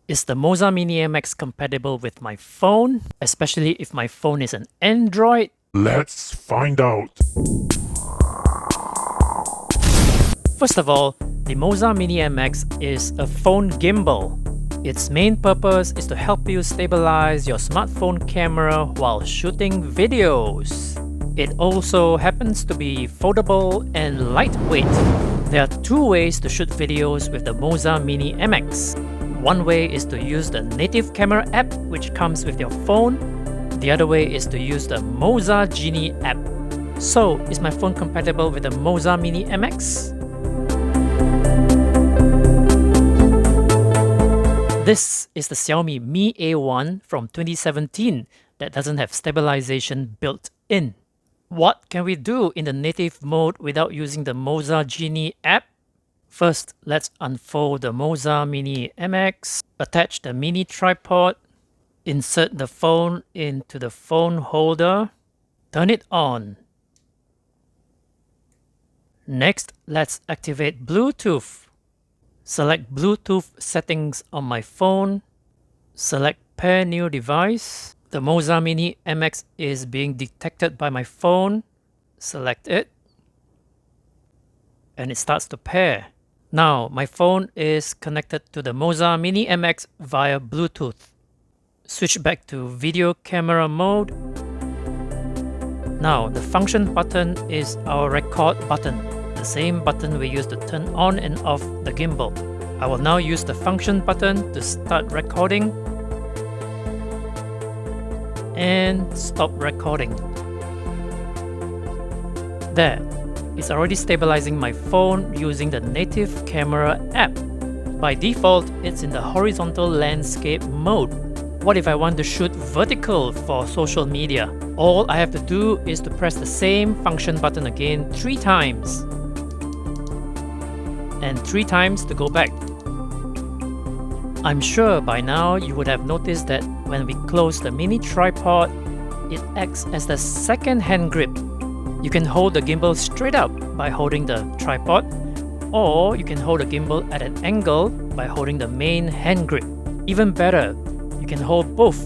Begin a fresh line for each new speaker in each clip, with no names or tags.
Is the MOZA Mini MX compatible with my phone, especially if my phone is an Android?
Let's find out.
First of all, the MOZA Mini MX is a phone gimbal. Its main purpose is to help you stabilize your smartphone camera while shooting videos. It also happens to be foldable and lightweight. There are two ways to shoot videos with the MOZA Mini MX. One way is to use the native camera app which comes with your phone. The other way is to use the MOZA Genie app. So, is my phone compatible with the MOZA Mini MX? This is the Xiaomi Mi A1 from 2017 that doesn't have stabilization built in. What can we do in the native mode without using the MOZA Genie app? First, let's unfold the MOZA Mini MX, attach the mini tripod, insert the phone into the phone holder, turn it on. Next, let's activate Bluetooth. Select Bluetooth settings on my phone, select pair new device. The MOZA Mini MX is being detected by my phone, select it, and it starts to pair. Now, my phone is connected to the MOZA Mini MX via Bluetooth. Switch back to video camera mode. Now, the function button is our record button, the same button we use to turn on and off the gimbal. I will now use the function button to start recording and stop recording. There. It's already stabilizing my phone using the native camera app. By default, it's in the horizontal landscape mode. What if I want to shoot vertical for social media? All I have to do is to press the same function button again 3 times. And 3 times to go back. I'm sure by now you would have noticed that when we close the mini tripod, it acts as the second hand grip. You can hold the gimbal straight up by holding the tripod, or you can hold the gimbal at an angle by holding the main hand grip. Even better, you can hold both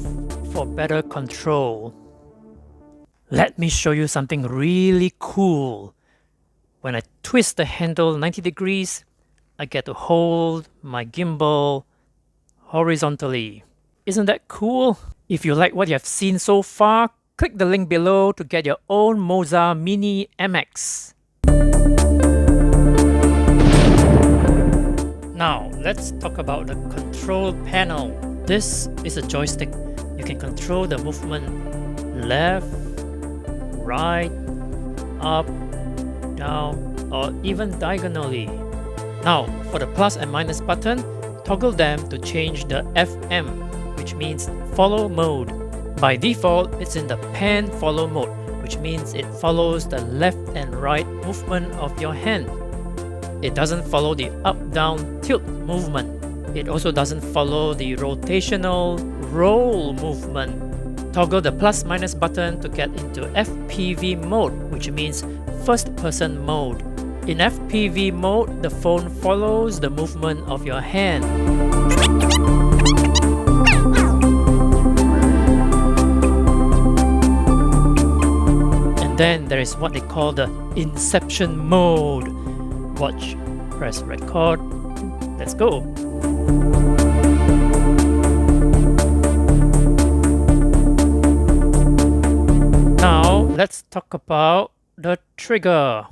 for better control. Let me show you something really cool. When I twist the handle 90 degrees, I get to hold my gimbal horizontally. Isn't that cool? If you like what you have seen so far, click the link below to get your own MOZA Mini MX. Now, let's talk about the control panel. This is a joystick. You can control the movement left, right, up, down, or even diagonally. Now, for the plus and minus button, toggle them to change the FM, which means follow mode. By default, it's in the pan follow mode, which means it follows the left and right movement of your hand. It doesn't follow the up-down tilt movement. It also doesn't follow the rotational roll movement. Toggle the plus minus button to get into FPV mode, which means first person mode. In FPV mode, the phone follows the movement of your hand. Then there is what they call the Inception mode. Watch, press record, let's go. Now let's talk about the trigger.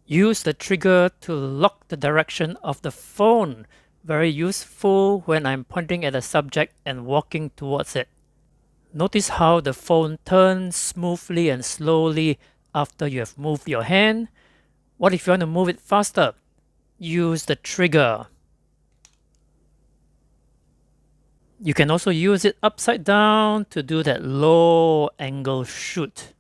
Use the trigger to lock the direction of the phone. Very useful when I'm pointing at a subject and walking towards it. Notice how the phone turns smoothly and slowly after you have moved your hand. What if you want to move it faster? Use the trigger. You can also use it upside down to do that low angle shoot.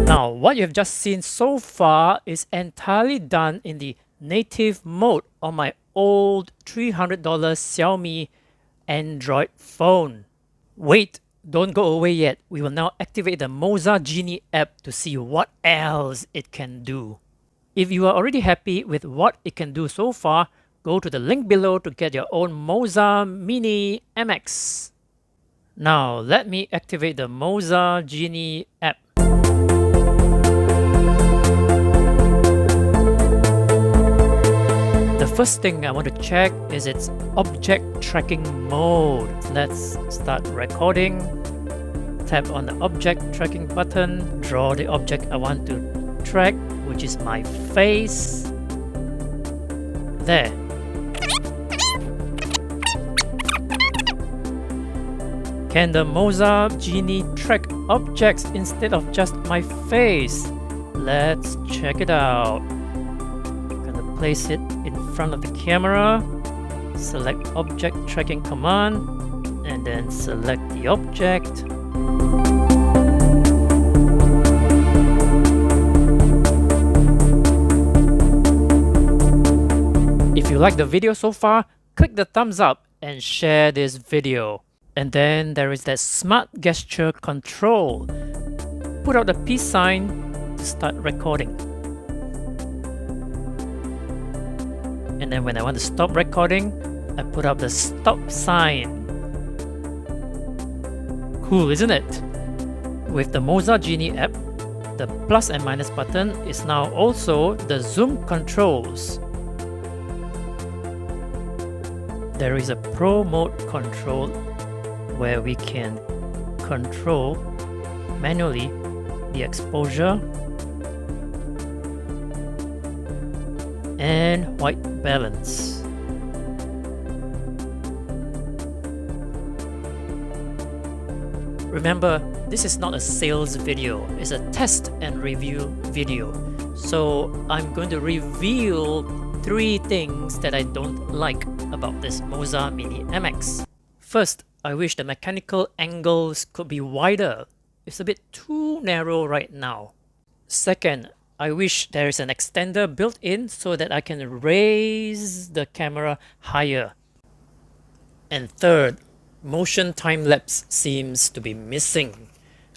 Now, what you have just seen so far is entirely done in the native mode on my old $300 Xiaomi Android phone. Wait Don't go away yet. We will now activate the MOZA Genie app to see what else it can do. If you are already happy with what it can do so far, go to the link below to get your own MOZA Mini MX. Now let me activate the MOZA Genie app. The first thing I want to check is its object tracking mode. Let's start recording. Tap on the object tracking button, draw the object I want to track, which is my face. There. Can the MOZA Genie track objects instead of just my face? Let's check it out. I'm gonna place it in front of the camera, select object tracking command, and then select the object. If you like the video so far, click the thumbs up and share this video. And then there is that smart gesture control. Put out the peace sign to start recording. And then when I want to stop recording, I put up the stop sign. Cool, isn't it? With the MOZA Genie app, the plus and minus button is now also the zoom controls. There is a Pro mode control where we can control manually the exposure and white balance. Remember, this is not a sales video, it's a test and review video. So I'm going to reveal 3 things that I don't like about this MOZA Mini MX. First, I wish the mechanical angles could be wider. It's a bit too narrow right now. Second, I wish there is an extender built in so that I can raise the camera higher. And third, motion time-lapse seems to be missing.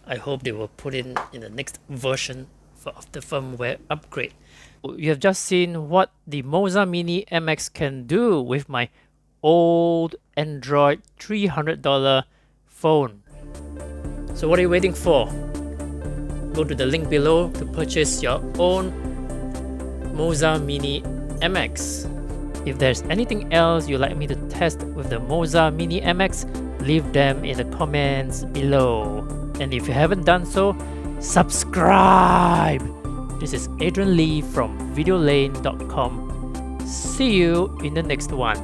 I hope they will put it in the next version of the firmware upgrade. You have just seen what the MOZA Mini MX can do with my old Android $300 phone. So what are you waiting for? Go to the link below to purchase your own MOZA Mini MX. If there's anything else you'd like me to test with the MOZA Mini MX, leave them in the comments below. And if you haven't done so, subscribe! This is Adrian Lee from videolane.com. See you in the next one.